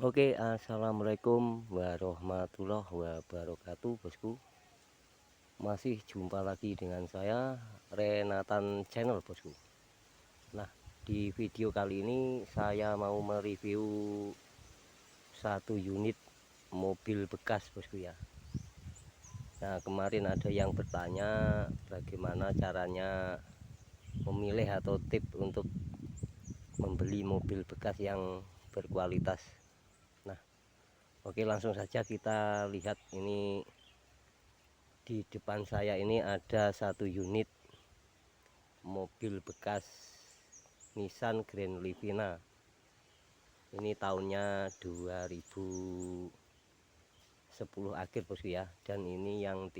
Oke, assalamualaikum warahmatullahi wabarakatuh, bosku. Masih jumpa lagi dengan saya, Renatan Channel, bosku. Nah, di video kali ini saya mau mereview satu unit mobil bekas, bosku ya. Nah, kemarin ada yang bertanya bagaimana caranya memilih atau tip untuk membeli mobil bekas yang berkualitas. Nah, oke, langsung saja kita lihat. Ini di depan saya ini ada satu unit mobil bekas Nissan Grand Livina. Ini tahunnya 2010 akhir, bosku ya. Dan ini yang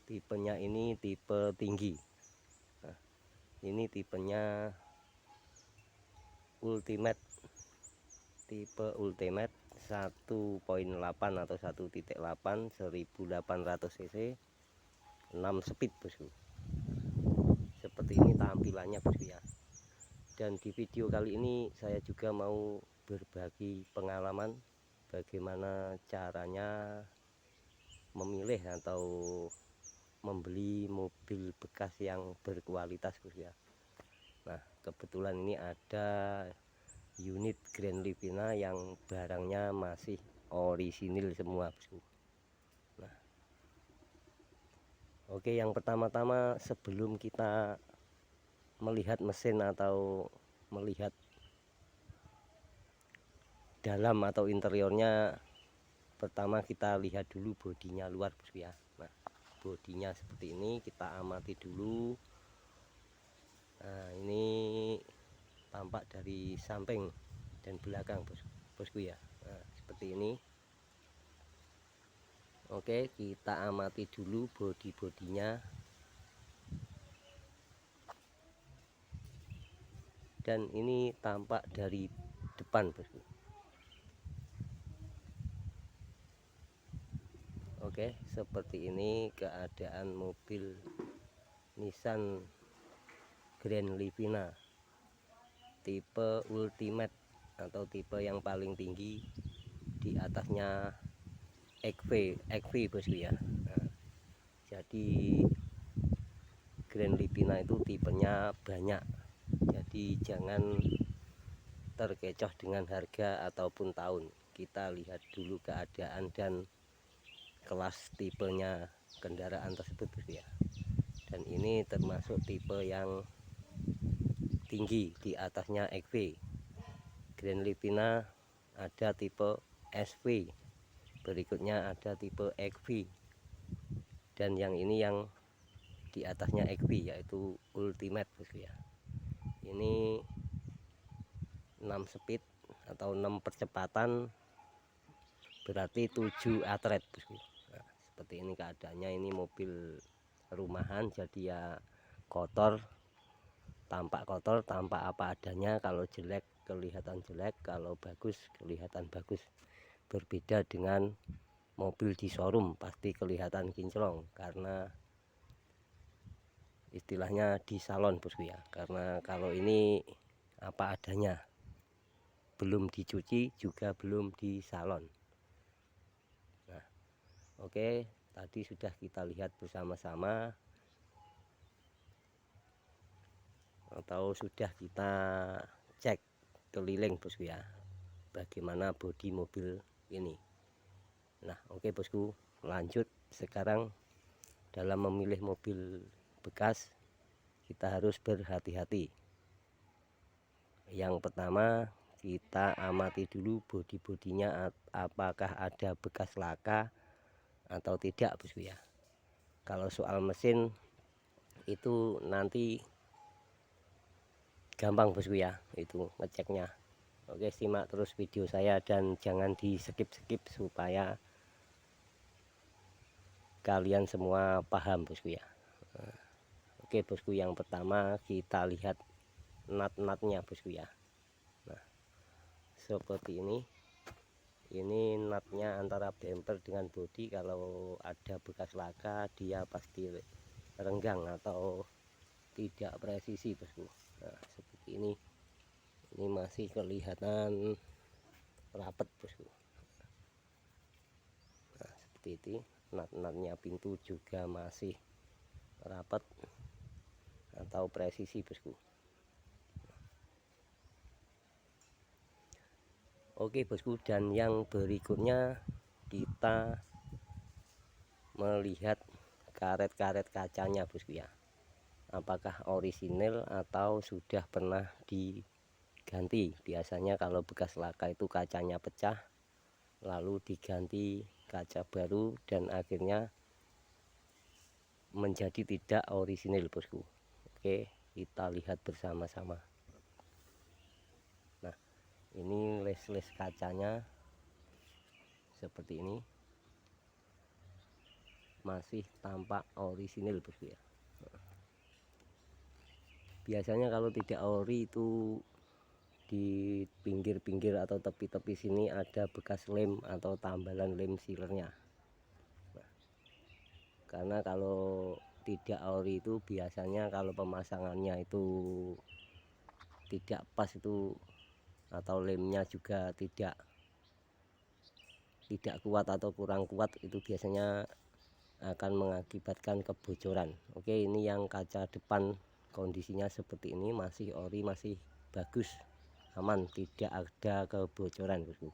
tipenya ini tipe tinggi. Nah, ini tipenya Ultimate, tipe Ultimate 1.8 atau 1.8 1800 cc 6 speed, bosku. Seperti ini tampilannya, bosku ya. Dan di video kali ini saya juga mau berbagi pengalaman bagaimana caranya memilih atau membeli mobil bekas yang berkualitas, bosku ya. Nah, kebetulan ini ada unit Grand Livina yang barangnya masih orisinil semua, bosku. Nah, oke, yang pertama-tama sebelum kita melihat mesin atau melihat dalam atau interiornya, pertama kita lihat dulu bodinya luar, bosku ya. Nah, bodinya seperti ini, kita amati dulu. Nah, ini tampak dari samping dan belakang, bosku ya. Nah, seperti ini. Oke, kita amati dulu bodinya. Dan ini tampak dari depan, bosku. Oke, seperti ini keadaan mobil Nissan Grand Livina tipe Ultimate atau tipe yang paling tinggi, di atasnya XV, bosku ya. Nah, jadi Grand Livina itu tipenya banyak, jadi jangan terkecoh dengan harga ataupun tahun. Kita lihat dulu keadaan dan kelas tipenya kendaraan tersebut, bosku ya. Dan ini termasuk tipe yang tinggi, di atasnya XV. Grand Livina ada tipe SV, berikutnya ada tipe XV, dan yang ini yang di atasnya XV yaitu Ultimate, bosku ya. Ini 6 speed atau 6 percepatan, berarti 7 atret, bosku. Nah, seperti ini keadaannya. Ini mobil rumahan, jadi ya kotor, tampak apa adanya. Kalau jelek kelihatan jelek, kalau bagus kelihatan bagus. Berbeda dengan mobil di showroom, pasti kelihatan kinclong karena istilahnya di salon, bosku ya. Karena kalau ini apa adanya, belum dicuci juga belum di salon. Nah, oke, tadi sudah kita lihat bersama-sama atau sudah kita cek keliling, bosku ya, bagaimana bodi mobil ini. Nah, oke, bosku, lanjut. Sekarang dalam memilih mobil bekas kita harus berhati-hati. Yang pertama, kita amati dulu bodinya, apakah ada bekas laka atau tidak, bosku ya. Kalau soal mesin itu nanti gampang, bosku ya, itu ngeceknya. Oke, simak terus video saya dan jangan di skip supaya kalian semua paham, bosku ya. Oke, bosku, yang pertama kita lihat nut-nutnya, bosku ya. Nah, seperti ini nutnya antara bumper dengan bodi. Kalau ada bekas laka, dia pasti renggang atau tidak presisi, bosku. Nah, seperti ini masih kelihatan rapet bosku. Nah, seperti itu. Nat-natnya pintu juga masih rapat atau presisi bosku. Oke bosku, dan yang berikutnya kita melihat karet-karet kacanya bosku ya, apakah orisinil atau sudah pernah diganti. Biasanya kalau bekas laka itu kacanya pecah lalu diganti kaca baru dan akhirnya menjadi tidak orisinil bosku. Oke, kita lihat bersama-sama. Nah, ini les-les kacanya seperti ini, masih tampak orisinil bosku ya. Biasanya kalau tidak ori itu di pinggir-pinggir atau tepi-tepi sini ada bekas lem atau tambalan lem sealernya. Nah, karena kalau tidak ori itu biasanya kalau pemasangannya itu tidak pas itu, atau lemnya juga tidak kuat atau kurang kuat, itu biasanya akan mengakibatkan kebocoran. Oke, ini yang kaca depan kondisinya seperti ini, masih ori, masih bagus, aman, tidak ada kebocoran bosku.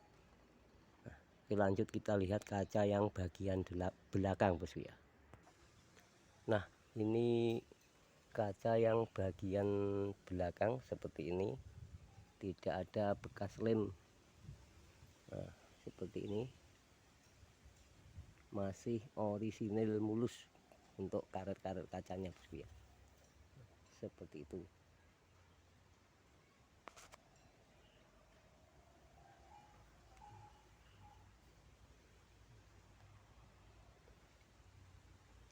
Nah, oke, lanjut kita lihat kaca yang bagian belakang bosku ya. Nah, ini kaca yang bagian belakang seperti ini, tidak ada bekas lem. Nah, seperti ini, masih orisinil mulus untuk karet-karet kacanya bosku ya, seperti itu.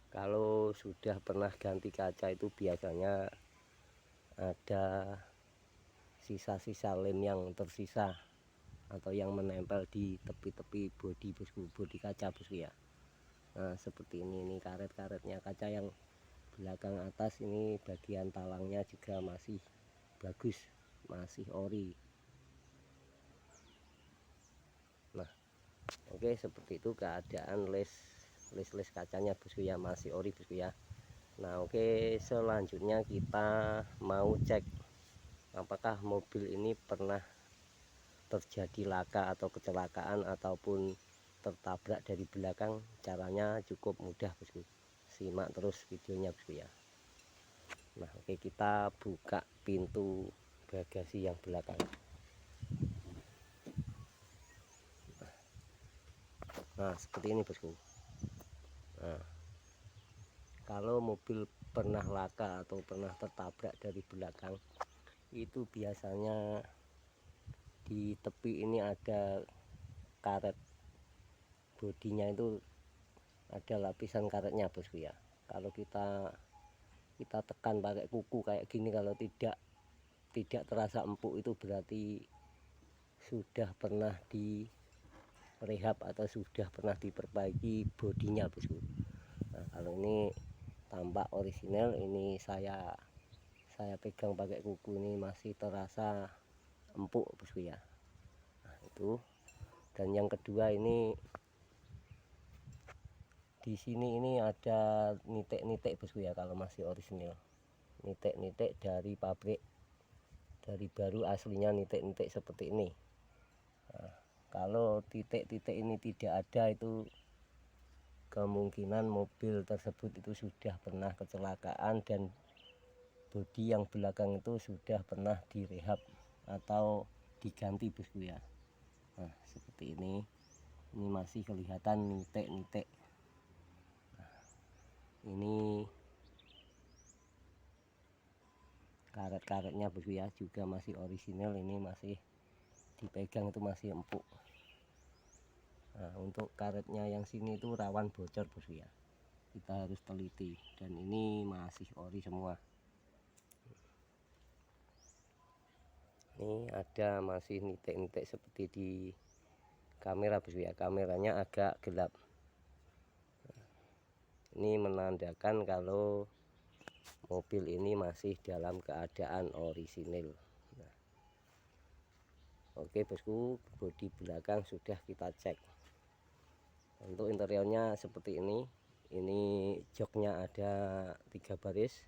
Kalau sudah pernah ganti kaca itu biasanya ada sisa-sisa lem yang tersisa atau yang menempel di tepi-tepi bodi bosku, bodi kaca bosku ya. Nah, seperti ini karet-karetnya kaca yang belakang atas ini, bagian talangnya juga masih bagus, masih ori. Nah, oke, seperti itu keadaan les kacanya bosku ya, masih ori bosku ya. Nah, oke, selanjutnya kita mau cek apakah mobil ini pernah terjadi laka atau kecelakaan ataupun tertabrak dari belakang. Caranya cukup mudah bosku, simak terus videonya bosku ya. Nah, oke, kita buka pintu bagasi yang belakang. Nah, seperti ini bosku. Nah, kalau mobil pernah laka atau pernah tertabrak dari belakang, itu biasanya di tepi ini ada karet bodinya, itu ada lapisan karetnya bosku ya. Kalau kita tekan pakai kuku kayak gini, kalau tidak terasa empuk, itu berarti sudah pernah direhab atau sudah pernah diperbaiki bodinya bosku. Nah, kalau ini tampak orisinal, ini saya pegang pakai kuku, ini masih terasa empuk bosku ya. Nah, itu. Dan yang kedua, ini di sini ini ada nitik-nitik bosku ya. Kalau masih orisinal, nitik-nitik dari pabrik, dari baru aslinya nitik-nitik seperti ini. Nah, kalau titik-titik ini tidak ada, itu kemungkinan mobil tersebut itu sudah pernah kecelakaan dan bodi yang belakang itu sudah pernah direhab atau diganti bosku ya. Nah, seperti ini masih kelihatan nitik-nitik. Nah, ini karet-karetnya bosku ya, juga masih orisinal, ini masih dipegang itu masih empuk. Nah, untuk karetnya yang sini itu rawan bocor bosku ya, kita harus teliti, dan ini masih ori semua. Ini ada masih nitik-nitik seperti di kamera bosku ya, kameranya agak gelap. Ini menandakan kalau mobil ini masih dalam keadaan orisinil. Nah, Oke bosku, bodi belakang sudah kita cek. Untuk interiornya seperti ini joknya ada 3 baris,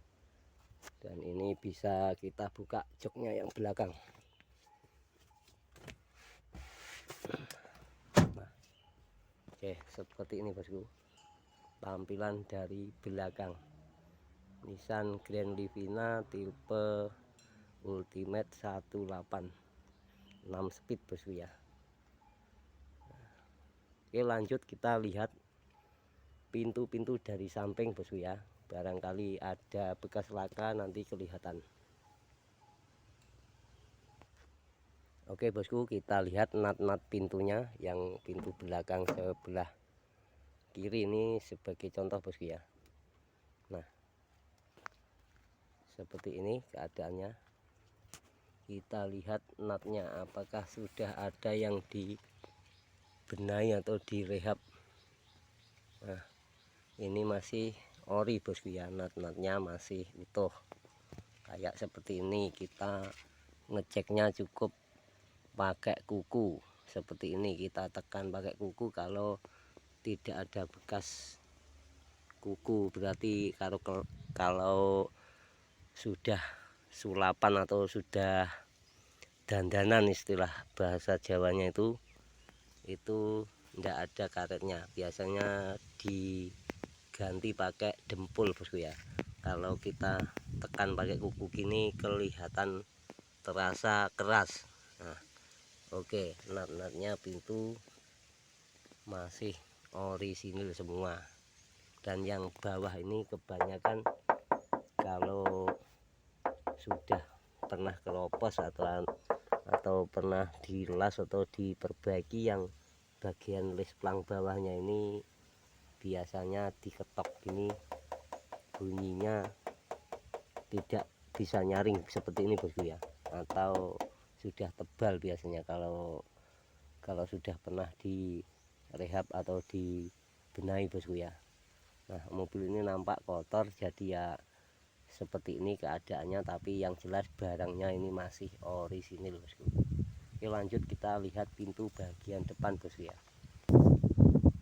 dan ini bisa kita buka joknya yang belakang. Nah, oke, seperti ini bosku tampilan dari belakang Nissan Grand Livina tipe Ultimate 18 6 speed bosku ya. Oke, lanjut kita lihat pintu-pintu dari samping bosku ya, barangkali ada bekas laka nanti kelihatan. Oke bosku, kita lihat nat-nat pintunya yang pintu belakang sebelah kiri ini sebagai contoh bosku ya. Nah, seperti ini keadaannya. Kita lihat natnya apakah sudah ada yang dibenahi atau direhab. Nah, ini masih ori bosku ya, nat-natnya masih utuh kayak seperti ini. Kita ngeceknya cukup pakai kuku seperti ini, kita tekan pakai kuku. Kalau tidak ada bekas kuku berarti kalau sudah sulapan atau sudah dandanan, istilah bahasa Jawanya itu tidak ada karetnya. Biasanya diganti pakai dempul bosku ya. Kalau kita tekan pakai kuku gini kelihatan terasa keras. Nah, oke, nat-natnya pintu masih orisinil semua, dan yang bawah ini kebanyakan kalau sudah pernah keropos atau pernah dilas atau diperbaiki, yang bagian lis plang bawahnya ini biasanya diketok gini bunyinya tidak bisa nyaring seperti ini bosku ya, atau sudah tebal biasanya kalau sudah pernah direhab atau dibenahi bosku ya. Nah, mobil ini nampak kotor jadi ya seperti ini keadaannya, tapi yang jelas barangnya ini masih orisinil bosku. Oke, lanjut kita lihat pintu bagian depan bosku ya.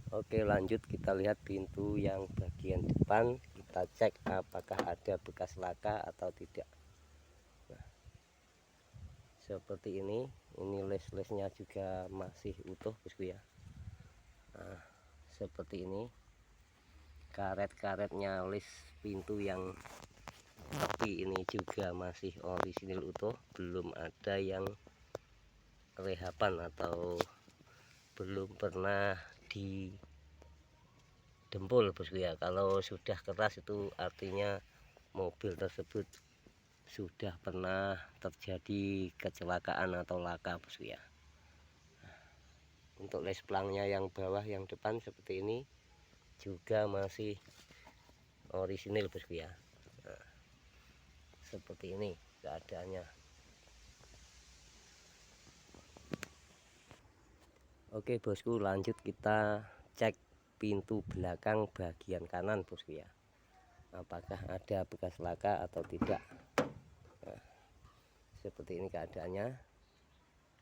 Oke, lanjut kita lihat pintu yang bagian depan. Kita cek apakah ada bekas laka atau tidak. Nah, seperti ini les-lesnya juga masih utuh bosku ya. Nah, seperti ini karet-karetnya lis pintu yang tepi ini juga masih orisinil utuh, belum ada yang rehapan atau belum pernah di dempul bosku ya. Kalau sudah keras itu artinya mobil tersebut sudah pernah terjadi kecelakaan atau laka bosku ya. Untuk les plangnya yang bawah yang depan seperti ini juga masih orisinil bosku ya. Nah, seperti ini keadaannya. Oke bosku, lanjut kita cek pintu belakang bagian kanan bosku ya, apakah ada bekas laka atau tidak. Nah, seperti ini keadaannya.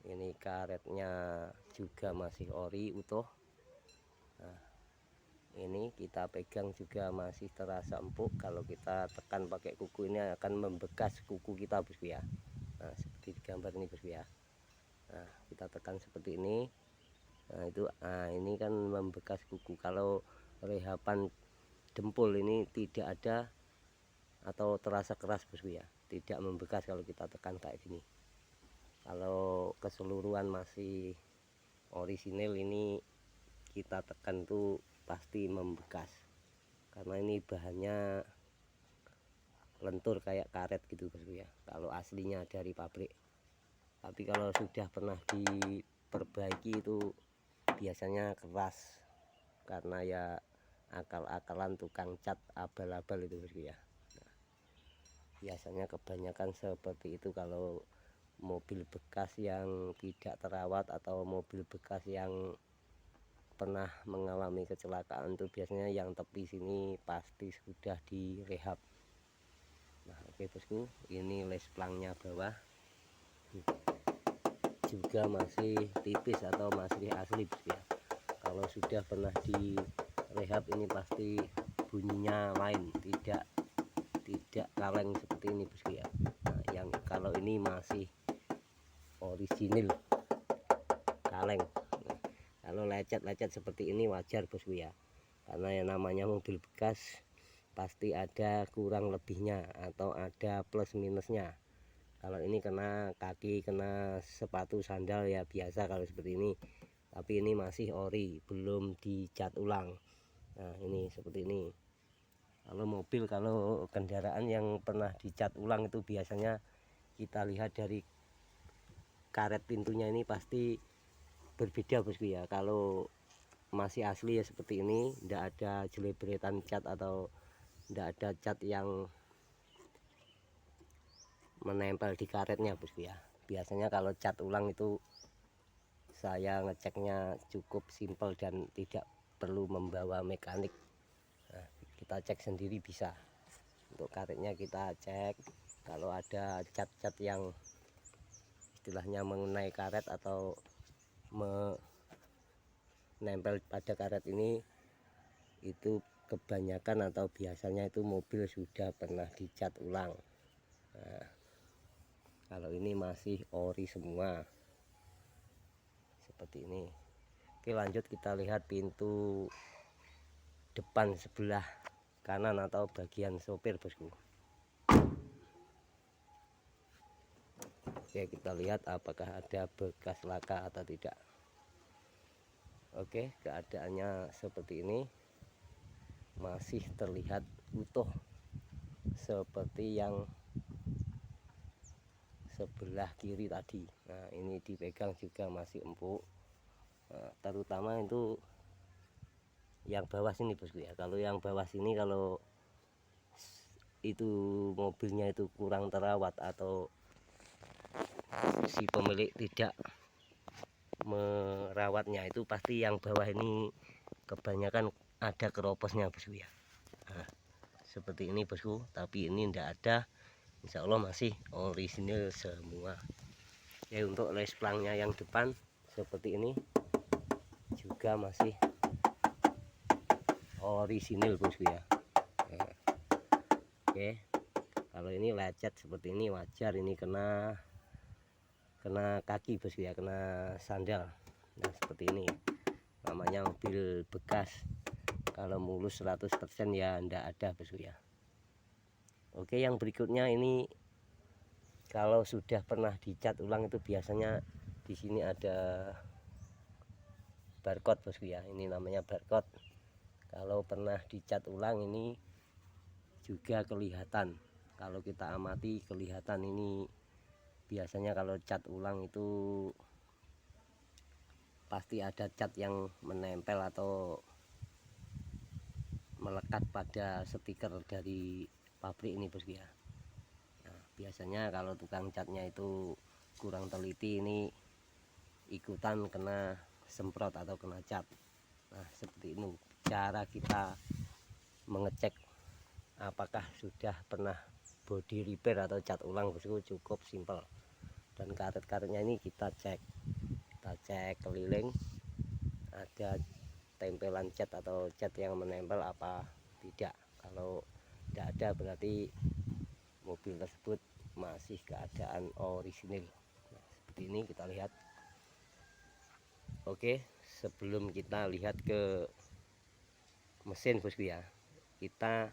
Ini karetnya juga masih ori utuh. Nah, ini kita pegang juga masih terasa empuk. Kalau kita tekan pakai kuku ini akan membekas kuku kita bosku ya. Nah, seperti di gambar ini bosku ya. Nah, kita tekan seperti ini. Nah, ini kan membekas kuku. Kalau rehapan dempul ini tidak ada atau terasa keras bosku ya, tidak membekas kalau kita tekan kayak gini. Kalau keseluruhan masih orisinil ini kita tekan tuh pasti membekas, karena ini bahannya lentur kayak karet gitu bosku ya, kalau aslinya dari pabrik. Tapi kalau sudah pernah diperbaiki itu biasanya keras, karena ya akal-akalan tukang cat abal-abal itu bosku ya. Nah, biasanya kebanyakan seperti itu kalau mobil bekas yang tidak terawat atau mobil bekas yang pernah mengalami kecelakaan itu biasanya yang tepi sini pasti sudah direhab. Nah, oke bosku, ini les plangnya bawah. juga masih tipis atau masih asli bosku ya. Kalau sudah pernah direhab ini pasti bunyinya lain, tidak kaleng seperti ini bosku ya. Nah, yang kalau ini masih orisinil kaleng. Nah, kalau lecet-lecet seperti ini wajar bosku ya, karena yang namanya mobil bekas pasti ada kurang lebihnya atau ada plus minusnya. Kalau ini kena kaki, kena sepatu sandal ya biasa kalau seperti ini, tapi ini masih ori, belum dicat ulang. Nah ini seperti ini. Kalau kendaraan yang pernah dicat ulang itu biasanya kita lihat dari karet pintunya ini pasti berbeda bosku ya. Kalau masih asli ya seperti ini, tidak ada jelebretan cat atau tidak ada cat yang menempel di karetnya bosku ya. Biasanya kalau cat ulang itu saya ngeceknya cukup simpel dan tidak perlu membawa mekanik. Nah, kita cek sendiri bisa. Untuk karetnya kita cek, kalau ada cat-cat yang istilahnya mengenai karet atau menempel pada karet ini, itu kebanyakan atau biasanya itu mobil sudah pernah dicat ulang. Nah, kalau ini masih ori semua seperti ini. Oke, lanjut kita lihat pintu depan sebelah kanan atau bagian sopir bosku. Oke, kita lihat apakah ada bekas laka atau tidak. Oke, keadaannya seperti ini, masih terlihat utuh seperti yang sebelah kiri tadi. Nah ini dipegang juga masih empuk. Nah, terutama itu yang bawah sini bosku ya. Kalau yang bawah sini, kalau itu mobilnya itu kurang terawat atau si pemilik tidak merawatnya, itu pasti yang bawah ini kebanyakan ada keroposnya bosku ya. Nah, seperti ini bosku, tapi ini tidak ada, insya Allah masih orisinil semua ya. Untuk les plangnya yang depan seperti ini juga masih orisinil bosku ya. Nah, oke, kalau ini lecet seperti ini wajar, ini kena kaki bosku ya, kena sandal. Nah seperti ini namanya mobil bekas. Kalau mulus 100% ya ndak ada bosku ya. Oke, yang berikutnya ini kalau sudah pernah dicat ulang itu biasanya di sini ada barcode bosku ya. Ini namanya barcode. Kalau pernah dicat ulang ini juga kelihatan. Kalau kita amati kelihatan ini. Biasanya kalau cat ulang itu pasti ada cat yang menempel atau melekat pada stiker dari pabrik ini bosku ya. Nah, biasanya kalau tukang catnya itu kurang teliti, ini ikutan kena semprot atau kena cat. Nah seperti ini cara kita mengecek apakah sudah pernah body repair atau cat ulang bosku, cukup simpel. Dan karet-karetnya ini kita cek keliling, ada tempelan cat atau cat yang menempel apa tidak. Kalau tidak ada berarti mobil tersebut masih keadaan orisinil. Nah, seperti ini kita lihat. Oke, sebelum kita lihat ke mesin bosku ya, kita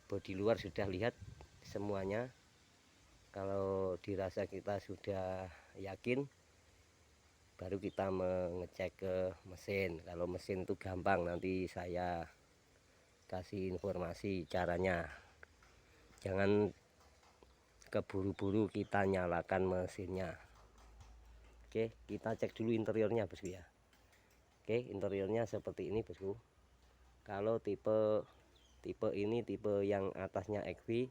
bodi luar sudah lihat semuanya. Kalau dirasa kita sudah yakin, baru kita mengecek ke mesin. Kalau mesin itu gampang, nanti saya kasih informasi caranya. Jangan keburu-buru kita nyalakan mesinnya. Oke, kita cek dulu interiornya bosku ya. Oke, interiornya seperti ini bosku. Kalau tipe ini, tipe yang atasnya XV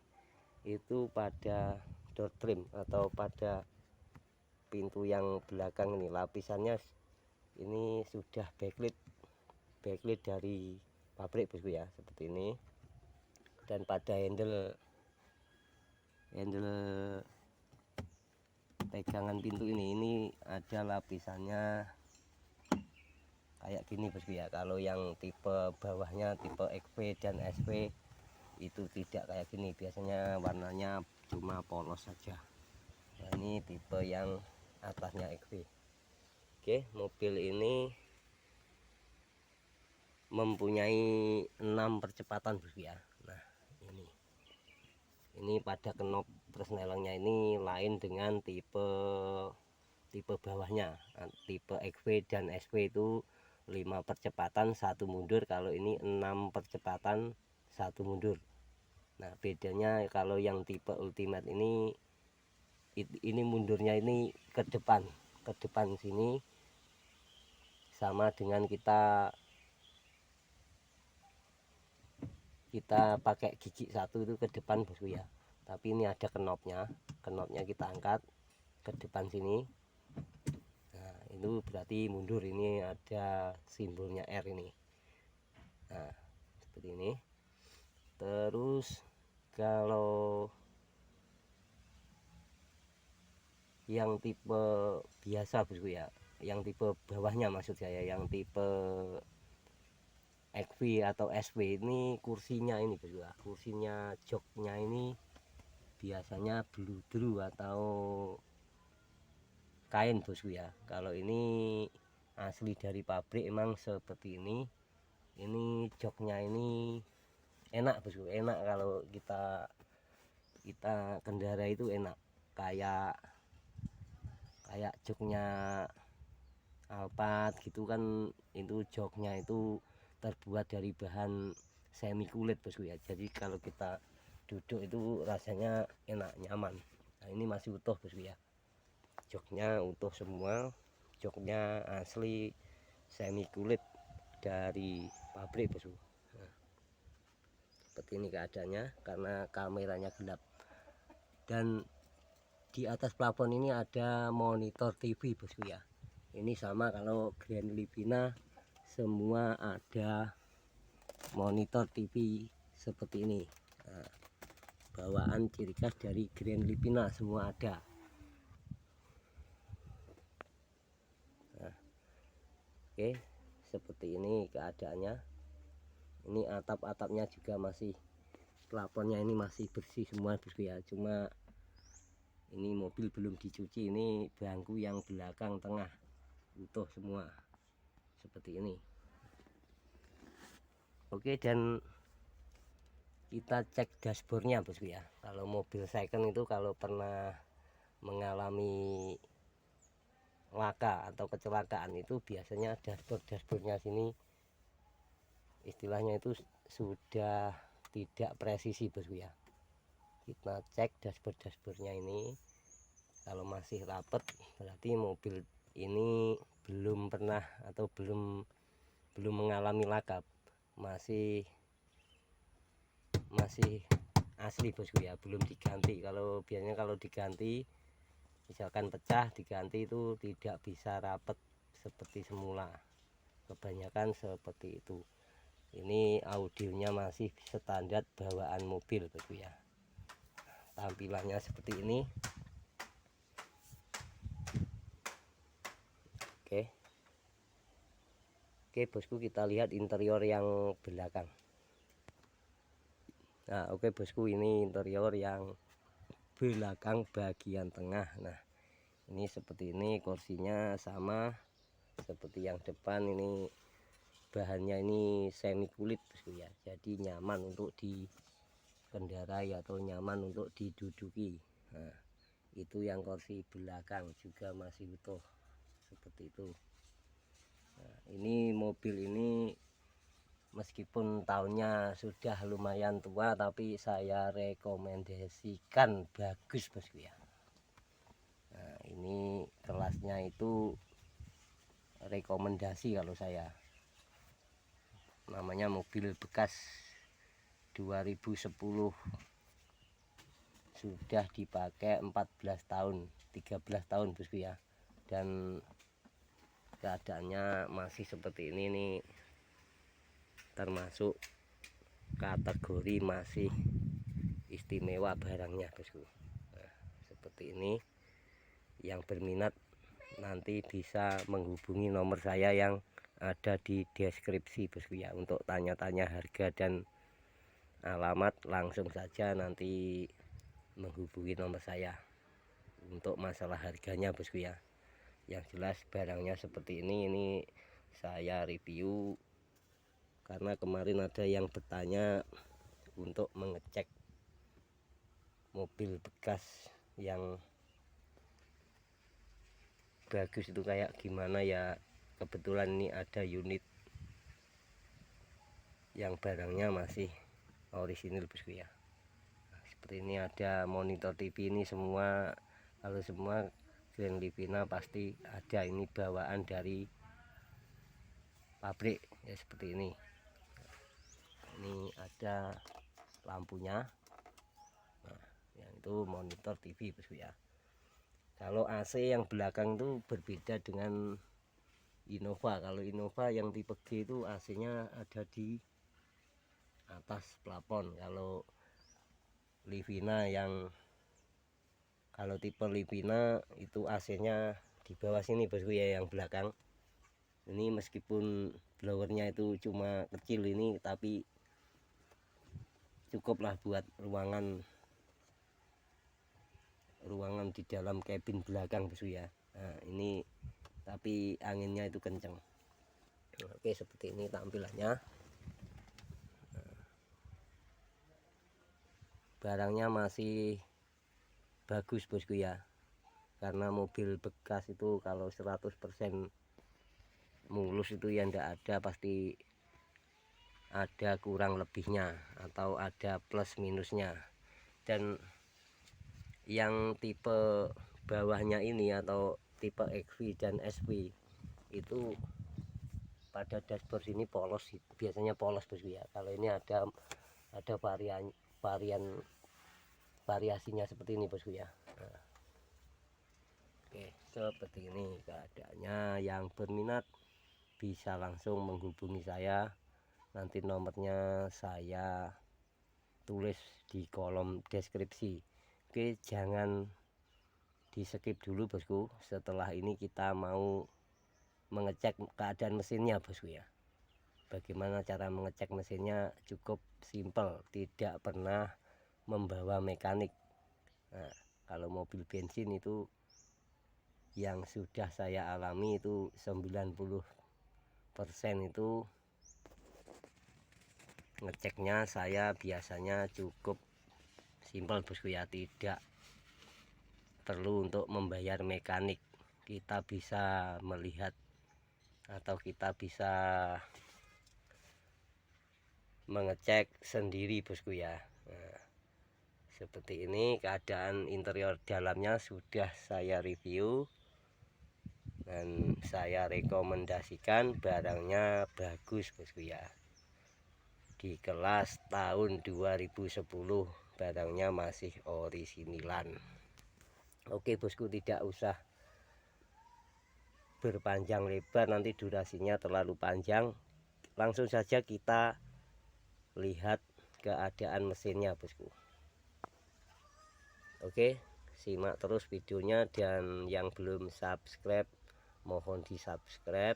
itu pada door trim atau pada pintu yang belakang ini, lapisannya ini sudah backlit dari pabrik bosku ya, seperti ini. Dan pada handle pegangan pintu ini ada lapisannya kayak gini bosku ya. Kalau yang tipe bawahnya tipe XP dan SP itu tidak kayak gini, biasanya warnanya cuma polos saja. Nah, ini tipe yang atasnya XP. Oke, mobil ini mempunyai 6 percepatan bosku ya. Nah, ini pada knop persnelengnya ini lain dengan tipe bawahnya. Tipe XP dan SP itu 5 percepatan 1 mundur, kalau ini 6 percepatan 1 mundur. Nah, bedanya kalau yang tipe ultimate ini mundurnya ini ke depan sini, sama dengan kita pakai gigi satu itu ke depan bosku ya. Tapi ini ada knopnya kita angkat ke depan sini. Nah, itu berarti mundur, ini ada simbolnya R ini. Nah, seperti ini. Terus kalau yang tipe biasa bosku ya, yang tipe bawahnya maksud saya, yang tipe XV atau SP ini kursinya ini bosku ya, kursinya joknya ini biasanya bludru atau kain bosku ya. Kalau ini asli dari pabrik emang seperti ini. Ini joknya ini enak bosku, enak kalau kita kendara itu enak, kayak joknya Alphard gitu kan. Itu joknya itu terbuat dari bahan semi kulit bosku ya, jadi kalau kita duduk itu rasanya enak, nyaman. Nah, ini masih utuh bosku ya, joknya utuh semua, joknya asli semi kulit dari pabrik bosku. Nah, seperti ini keadaannya karena kameranya gelap. Dan di atas plafon ini ada monitor TV bosku ya. Ini sama kalau Grand Livina semua ada monitor TV seperti ini. Nah, bawaan ciri khas dari Grand Livina semua ada. Nah, oke, seperti ini keadaannya. Ini atap-atapnya juga masih, plafonnya ini masih bersih semua bosku ya. Cuma ini mobil belum dicuci, ini bangku yang belakang tengah utuh semua seperti ini. Oke, dan kita cek dashboardnya bosku ya. Kalau mobil second itu kalau pernah mengalami laka atau kecelakaan itu biasanya dashboardnya sini istilahnya itu sudah tidak presisi bosku ya. Kita cek dashboardnya ini, kalau masih rapet berarti mobil ini belum pernah atau belum mengalami laka, masih asli bosku ya, belum diganti. Kalau biasanya kalau diganti, misalkan pecah diganti, itu tidak bisa rapet seperti semula, kebanyakan seperti itu. Ini audionya masih standar bawaan mobil bosku ya. Tampilannya seperti ini. Oke bosku, kita lihat interior yang belakang. Nah, oke bosku, ini interior yang belakang bagian tengah. Nah, ini seperti ini, kursinya sama seperti yang depan. Ini bahannya ini semi kulit bosku ya, jadi nyaman untuk dikendarai atau nyaman untuk diduduki. Nah, itu yang kursi belakang juga masih utuh seperti itu. Nah, ini mobil ini meskipun tahunnya sudah lumayan tua, tapi saya rekomendasikan bagus bosku ya. Nah, ini kelasnya itu rekomendasi kalau saya. Namanya mobil bekas 2010, sudah dipakai 14 tahun 13 tahun bosku ya, dan keadaannya masih seperti ini nih, termasuk kategori masih istimewa barangnya bosku. Nah, seperti ini. Yang berminat nanti bisa menghubungi nomor saya yang ada di deskripsi bosku ya, untuk tanya-tanya harga dan alamat langsung saja nanti menghubungi nomor saya untuk masalah harganya bosku ya. Yang jelas barangnya seperti ini saya review karena kemarin ada yang bertanya untuk mengecek mobil bekas yang bagus itu kayak gimana ya. Kebetulan ini ada unit yang barangnya masih orisinil bosku ya. Nah, seperti ini ada monitor TV ini semua, kalau semua Grand Livina pasti ada, ini bawaan dari pabrik ya seperti ini. Ini ada lampunya. Nah, yang itu monitor TV bosku ya. Kalau AC yang belakang itu berbeda dengan Innova. Kalau Innova yang tipe G itu AC-nya ada di atas plafon. Kalau Livina kalau tipe Livina itu AC-nya di bawah sini bosku ya, yang belakang. Ini meskipun blowernya itu cuma kecil ini, tapi cukuplah buat ruangan di dalam kabin belakang bosku ya. Nah, ini tapi anginnya itu kenceng. Oke, seperti ini tampilannya. Barangnya masih bagus bosku ya, karena mobil bekas itu kalau 100% mulus itu ya ndak ada, pasti ada kurang lebihnya atau ada plus minusnya. Dan yang tipe bawahnya ini atau tipe XV dan SV itu pada dashboard ini polos, biasanya polos bosku ya. Kalau ini ada variasinya seperti ini bosku ya. Nah, oke, seperti ini keadaannya. Yang berminat bisa langsung menghubungi saya, nanti nomornya saya tulis di kolom deskripsi. Oke, jangan di skip dulu bosku. Setelah ini kita mau mengecek keadaan mesinnya bosku ya. Bagaimana cara mengecek mesinnya? Cukup simpel, tidak pernah membawa mekanik. Nah, kalau mobil bensin itu yang sudah saya alami itu 90% itu ngeceknya saya biasanya cukup simpel bosku ya, tidak perlu untuk membayar mekanik. Kita bisa melihat atau kita bisa mengecek sendiri bosku ya. Nah, seperti ini keadaan interior dalamnya sudah saya review dan saya rekomendasikan, barangnya bagus bosku ya. Di kelas tahun 2010, barangnya masih orisinilan. Oke bosku, tidak usah berpanjang lebar, nanti durasinya terlalu panjang. Langsung saja kita lihat keadaan mesinnya bosku. Oke, simak terus videonya, dan yang belum subscribe mohon di subscribe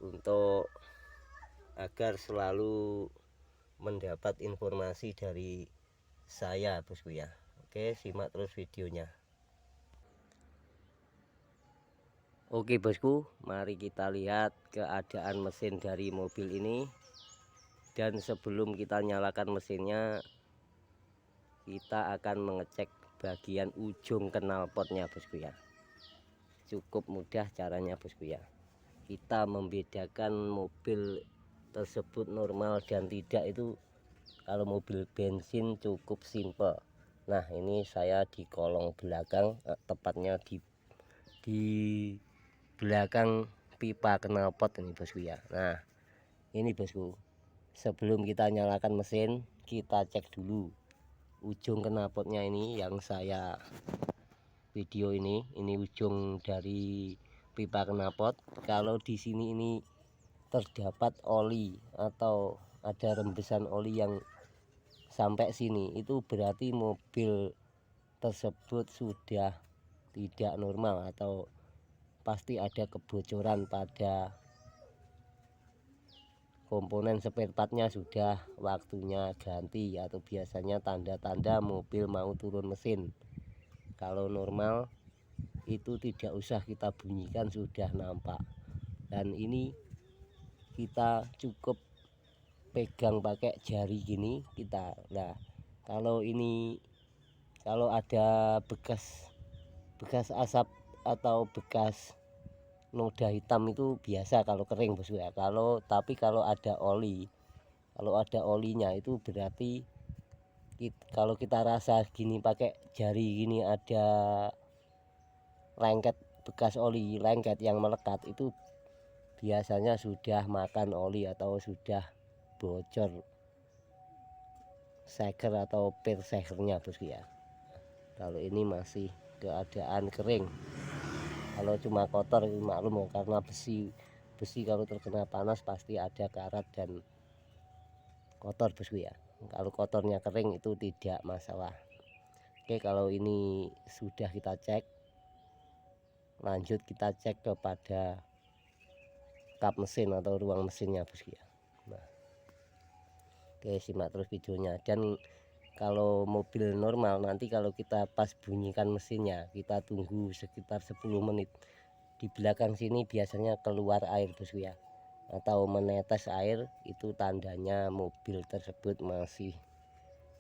untuk agar selalu mendapat informasi dari saya bosku ya. Oke, simak terus videonya. Oke bosku, mari kita lihat keadaan mesin dari mobil ini. Dan sebelum kita nyalakan mesinnya, kita akan mengecek bagian ujung knalpotnya bosku ya. Cukup mudah caranya bosku ya. Kita membedakan mobil tersebut normal dan tidak itu kalau mobil bensin cukup simple. Nah, ini saya di kolong belakang, tepatnya di belakang pipa knalpot ini bosku ya. Nah, ini bosku, sebelum kita nyalakan mesin, kita cek dulu ujung knalpotnya ini yang saya video ini ujung dari pipa knalpot. Kalau di sini ini terdapat oli atau ada rembesan oli yang sampai sini, itu berarti mobil tersebut sudah tidak normal atau pasti ada kebocoran pada komponen spare partnya, sudah waktunya ganti atau biasanya tanda-tanda mobil mau turun mesin. Kalau normal itu tidak usah kita bunyikan, sudah nampak. Dan ini kita cukup pegang pakai jari gini kita. Nah, kalau ini kalau ada bekas asap atau bekas noda hitam itu biasa kalau kering bosku ya. Tapi kalau ada olinya itu berarti kalau kita rasa gini pakai jari gini ada lengket, bekas oli lengket yang melekat, itu biasanya sudah makan oli atau sudah bocor seker atau per sekernya bosku ya. Kalau ini masih keadaan kering. Kalau cuma kotor maklum karena besi kalau terkena panas pasti ada karat dan kotor bosku ya. Kalau kotornya kering itu tidak masalah. Oke, kalau ini sudah kita cek, lanjut kita cek kepada kap mesin atau ruang mesinnya bosku ya. Nah, oke, simak terus videonya. Dan kalau mobil normal nanti kalau kita pas bunyikan mesinnya, kita tunggu sekitar 10 menit. Di belakang sini biasanya keluar air bosku ya, atau menetes air, itu tandanya mobil tersebut masih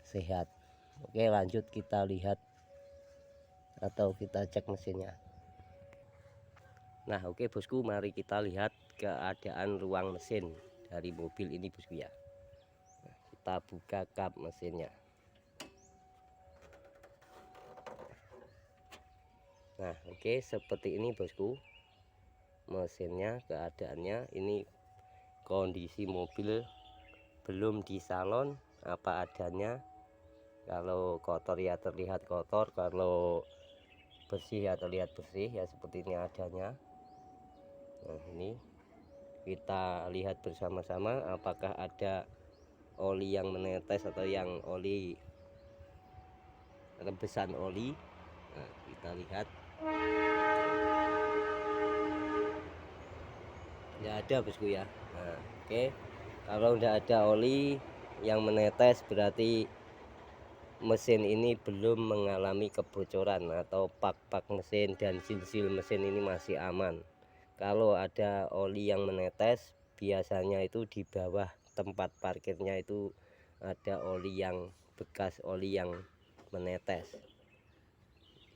sehat. Oke, lanjut kita lihat atau kita cek mesinnya. Nah, oke bosku, mari kita lihat keadaan ruang mesin dari mobil ini bosku ya. Nah, kita buka kap mesinnya. Nah, oke, seperti ini bosku mesinnya, keadaannya. Ini kondisi mobil belum di salon, apa adanya. Kalau kotor ya terlihat kotor, kalau bersih ya terlihat bersih ya, seperti ini adanya. Nah, ini kita lihat bersama-sama apakah ada oli yang menetes atau yang oli rebesan oli. Nah, kita lihat tidak ada bosku ya. Nah, oke, kalau tidak ada oli yang menetes berarti mesin ini belum mengalami kebocoran atau pak mesin dan sil mesin ini masih aman. Kalau ada oli yang menetes biasanya itu di bawah tempat parkirnya itu ada oli yang bekas oli yang menetes.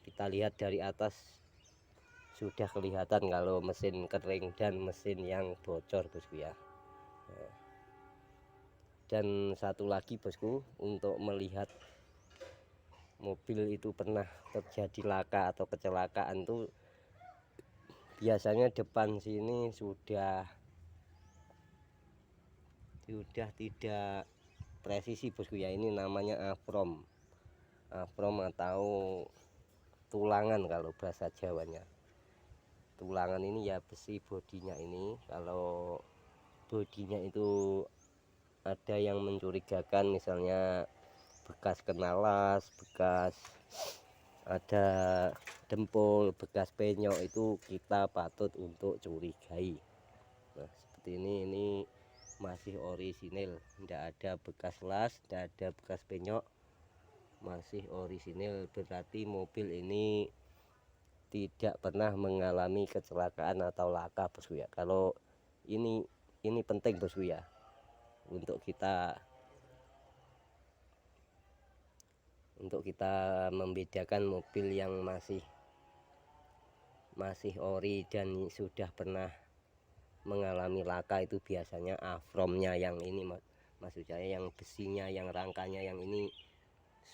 Kita lihat dari atas sudah kelihatan kalau mesin kering dan mesin yang bocor bosku ya. Nah, dan satu lagi bosku, untuk melihat mobil itu pernah terjadi laka atau kecelakaan tuh biasanya depan sini sudah tidak presisi bosku ya. Ini namanya afrom atau tulangan kalau bahasa Jawanya. Tulangan ini ya besi bodinya ini. Kalau bodinya itu ada yang mencurigakan, misalnya bekas kena las, bekas ada dempul, bekas penyok, itu kita patut untuk curigai. Nah, seperti ini masih orisinil, tidak ada bekas las, tidak ada bekas penyok, masih orisinil, berarti mobil ini tidak pernah mengalami kecelakaan atau laka bosku ya. Kalau ini penting bosku ya, untuk kita membedakan mobil yang masih ori dan sudah pernah mengalami laka. Itu biasanya afromnya yang ini maksud saya, yang besinya, yang rangkanya yang ini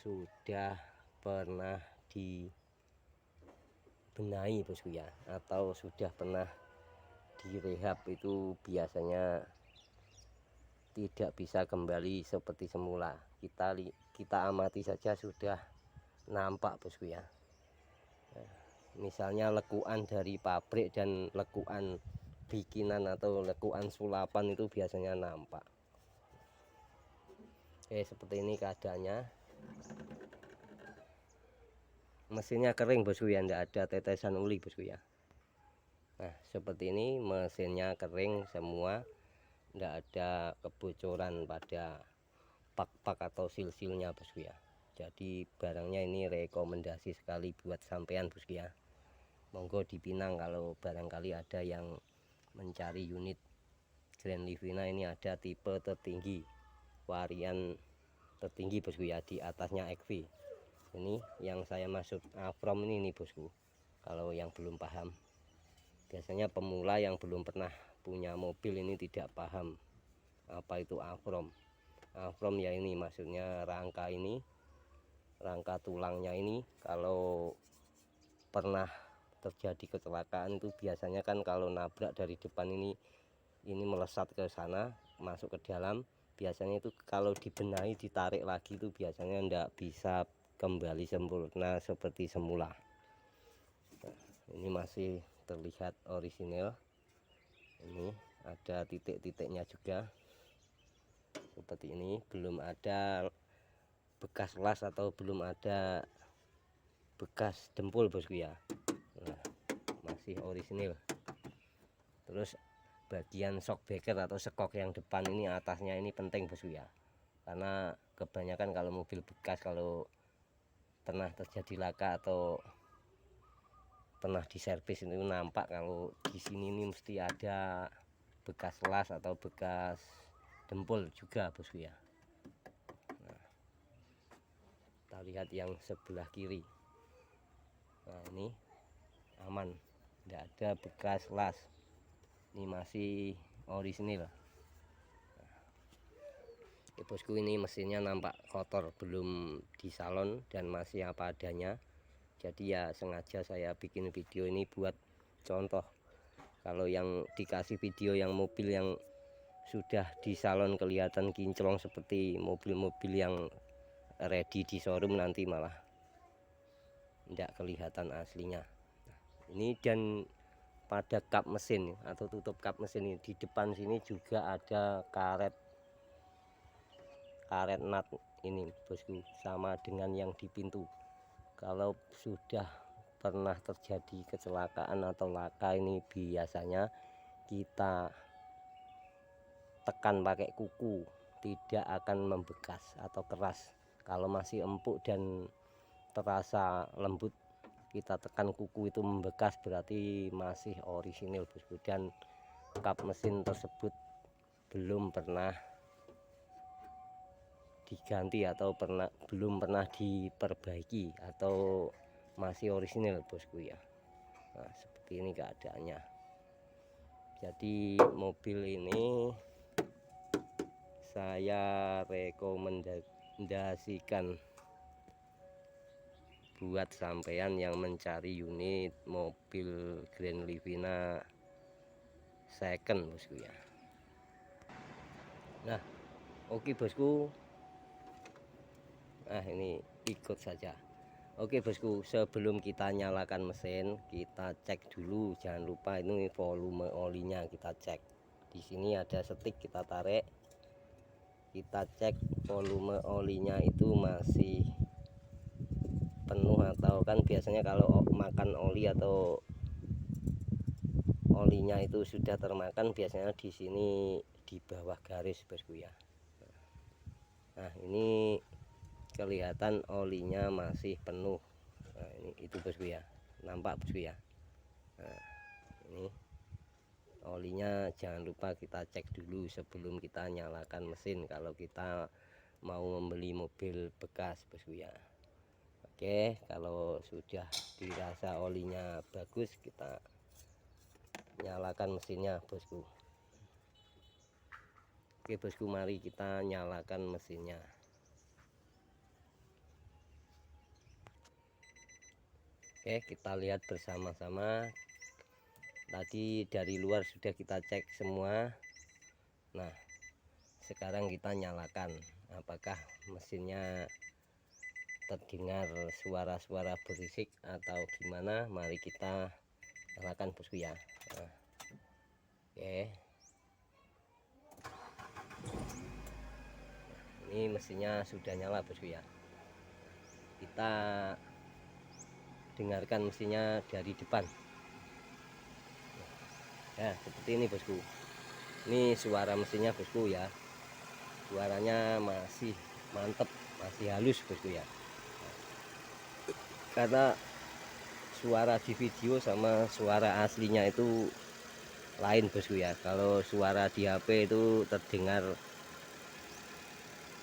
sudah pernah dibenahi bosku ya, atau sudah pernah direhab. Itu biasanya tidak bisa kembali seperti semula. Kita amati saja sudah nampak bosku ya. Nah, misalnya lekuan dari pabrik dan lekuan bikinan atau lekuan sulapan itu biasanya nampak. Oke, seperti ini keadaannya. mesinnya kering bosku ya, tidak ada tetesan uli bosku ya. Nah seperti ini mesinnya kering semua, tidak ada kebocoran pada pak-pak atau sil-silnya bosku ya. Jadi barangnya ini rekomendasi sekali buat sampean bosku ya. Monggo dipinang kalau barangkali ada yang mencari unit Grand Livina. Ini ada tipe tertinggi, varian tertinggi bosku ya, di atasnya XV. Ini yang saya maksud Afrom ini nih bosku. Kalau yang belum paham, biasanya pemula yang belum pernah punya mobil ini tidak paham apa itu Afrom. Afrom ya ini maksudnya rangka ini, rangka tulangnya ini kalau pernah terjadi kecelakaan itu biasanya kan kalau nabrak dari depan ini melesat ke sana, masuk ke dalam. Biasanya itu kalau dibenahi, ditarik lagi itu biasanya tidak bisa kembali sempurna seperti semula. Nah, ini masih terlihat orisinil. Ini ada titik-titiknya juga seperti ini, belum ada bekas las atau belum ada bekas dempul bosku ya. Nah, masih orisinil. Terus bagian shockbreaker atau sekok yang depan ini, atasnya ini penting bosku ya, karena kebanyakan kalau mobil bekas kalau pernah terjadi laka atau pernah diservis itu nampak kalau di sini ini mesti ada bekas las atau bekas dempul juga bosku ya. Nah, kita lihat yang sebelah kiri. Nah ini aman, tidak ada bekas las, ini masih orisinil. Ya bosku, ini mesinnya nampak kotor, belum disalon dan masih apa adanya. Jadi ya sengaja saya bikin video ini buat contoh. Kalau yang dikasih video yang mobil yang sudah disalon kelihatan kinclong seperti mobil-mobil yang ready di showroom, nanti malah tidak kelihatan aslinya. Ini dan pada kap mesin atau tutup kap mesin ini di depan sini juga ada karet nut ini bosku, sama dengan yang di pintu. Kalau sudah pernah terjadi kecelakaan atau laka ini biasanya kita tekan pakai kuku, tidak akan membekas atau keras. Kalau masih empuk dan terasa lembut, kita tekan kuku itu membekas, berarti masih orisinil bosku, dan kap mesin tersebut belum pernah diganti atau belum pernah diperbaiki atau masih orisinil bosku ya. Nah seperti ini keadaannya. Jadi mobil ini saya rekomendasikan buat sampean yang mencari unit mobil Grand Livina second bosku ya. Nah oke bosku, nah ini ikut saja. Oke bosku, sebelum kita nyalakan mesin, kita cek dulu, jangan lupa ini volume olinya kita cek. Di sini ada setik, kita tarik, kita cek volume olinya itu masih penuh atau kan biasanya kalau makan oli atau olinya itu sudah termakan, biasanya di sini di bawah garis bosku ya. Nah ini kelihatan olinya masih penuh. Nah ini itu bosku ya, nampak bosku ya. Nah ini olinya jangan lupa kita cek dulu sebelum kita nyalakan mesin kalau kita mau membeli mobil bekas bosku ya. Oke, kalau sudah dirasa olinya bagus, kita nyalakan mesinnya bosku. Oke bosku, mari kita nyalakan mesinnya. Oke, kita lihat bersama-sama. Tadi dari luar sudah kita cek semua. Nah sekarang kita nyalakan, apakah mesinnya terdengar suara-suara berisik atau gimana. Mari kita nyalakan bosku ya. Nah, oke, ini mesinnya sudah nyala bosku ya. Kita dengarkan mesinnya dari depan. Nah seperti ini bosku, ini suara mesinnya bosku ya, suaranya masih mantep, masih halus bosku ya, karena suara di video sama suara aslinya itu lain bosku ya. Kalau suara di HP itu terdengar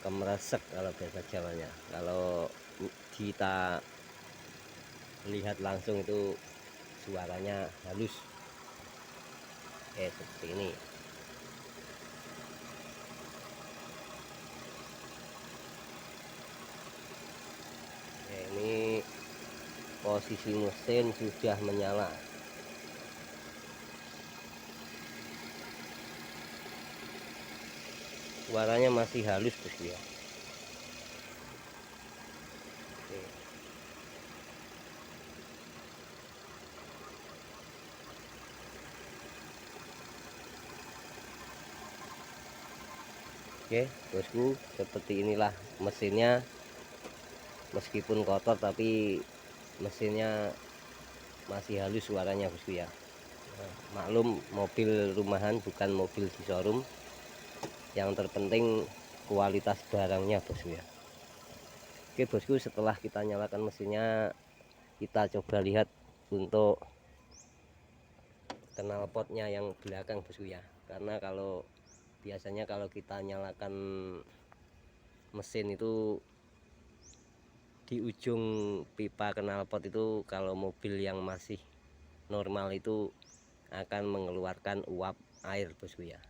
kemeresek kalau bahasa Jawanya, kalau kita lihat langsung itu suaranya halus seperti ini. Ini posisi mesin sudah menyala. Suaranya masih halus bosku ya. Oke bosku, seperti inilah mesinnya. Meskipun kotor tapi mesinnya masih halus suaranya bosku ya. Maklum mobil rumahan bukan mobil di showroom, yang terpenting kualitas barangnya bosku ya. Oke bosku, setelah kita nyalakan mesinnya, kita coba lihat untuk knalpotnya yang belakang bosku ya. Karena kalau biasanya kalau kita nyalakan mesin itu di ujung pipa knalpot itu, kalau mobil yang masih normal itu akan mengeluarkan uap air bosku ya.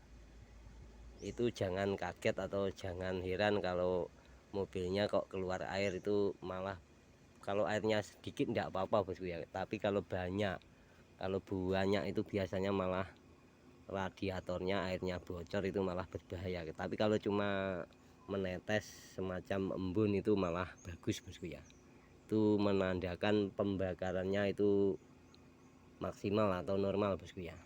Itu jangan kaget atau jangan heran kalau mobilnya kok keluar air, itu malah kalau airnya sedikit enggak apa-apa bosku ya, tapi kalau banyak itu biasanya malah radiatornya airnya bocor, itu malah berbahaya. Tapi kalau cuma menetes semacam embun itu malah bagus bosku ya, itu menandakan pembakarannya itu maksimal atau normal bosku ya.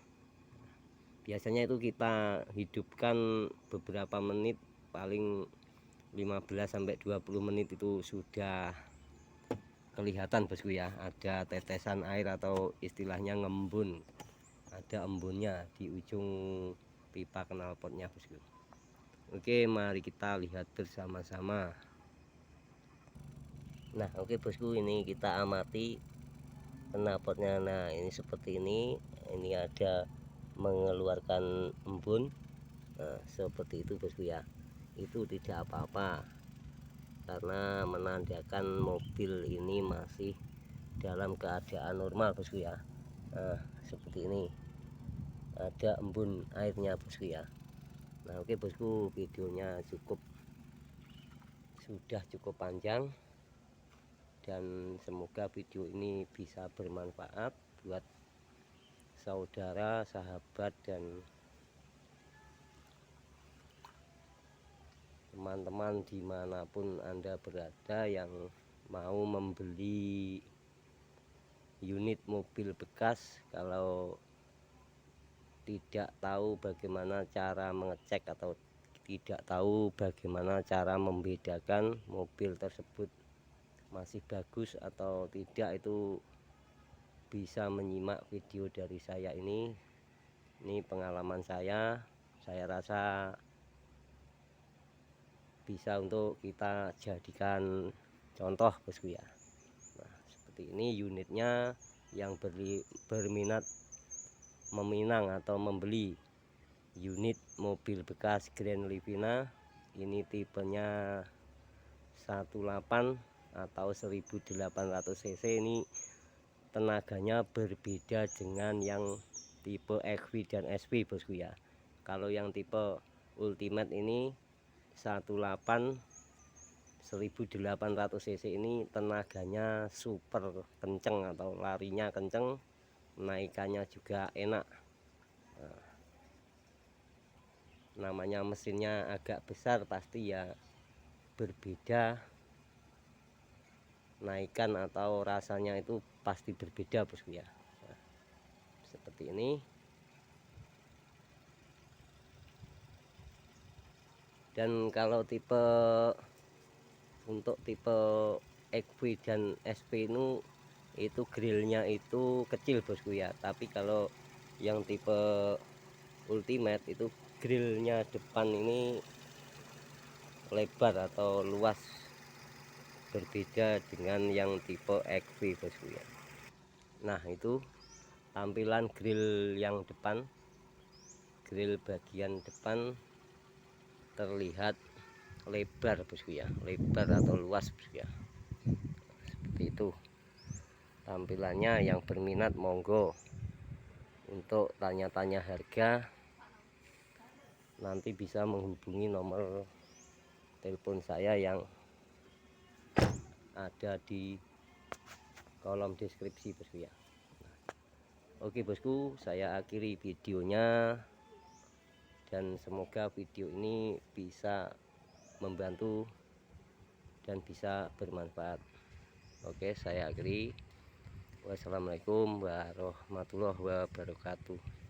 Biasanya itu kita hidupkan beberapa menit, paling 15-20 menit itu sudah kelihatan bosku ya, ada tetesan air atau istilahnya ngembun, ada embunnya di ujung pipa knalpotnya bosku. Oke, mari kita lihat bersama-sama. Nah oke bosku, ini kita amati knalpotnya. Nah ini seperti ini ada mengeluarkan embun. Nah seperti itu bosku ya, itu tidak apa-apa karena menandakan mobil ini masih dalam keadaan normal bosku ya. Nah seperti ini ada embun airnya bosku ya. Nah oke bosku, videonya sudah cukup panjang, dan semoga video ini bisa bermanfaat buat saudara, sahabat, dan teman-teman dimanapun Anda berada yang mau membeli unit mobil bekas. Kalau tidak tahu bagaimana cara mengecek atau tidak tahu bagaimana cara membedakan mobil tersebut masih bagus atau tidak, itu bisa menyimak video dari saya ini. Ini pengalaman saya rasa bisa untuk kita jadikan contoh bosku ya. Nah seperti ini unitnya, yang berminat meminang atau membeli unit mobil bekas Grand Livina, ini tipenya 18 atau 1800 cc. Ini tenaganya berbeda dengan yang tipe XV dan SV bosku ya. Kalau yang tipe Ultimate ini 18 1800 cc ini tenaganya super kenceng atau larinya kenceng, naikannya juga enak. Nah, namanya mesinnya agak besar pasti ya berbeda, naikan atau rasanya itu pasti berbeda bosku ya. Nah, seperti ini. Dan kalau untuk tipe XV dan SP ini itu grillnya itu kecil bosku ya. Tapi kalau yang tipe ultimate itu grillnya depan ini lebar atau luas, berbeda dengan yang tipe XV bosku ya. Nah itu tampilan grill yang depan, grill bagian depan terlihat lebar bosku ya, lebar atau luas bosku ya. Seperti itu tampilannya. Yang berminat monggo, untuk tanya-tanya harga nanti bisa menghubungi nomor telepon saya yang ada di kolom deskripsi bosku ya. Oke bosku, saya akhiri videonya dan semoga video ini bisa membantu dan bisa bermanfaat. Oke, saya akhiri. Wassalamualaikum warahmatullahi wabarakatuh.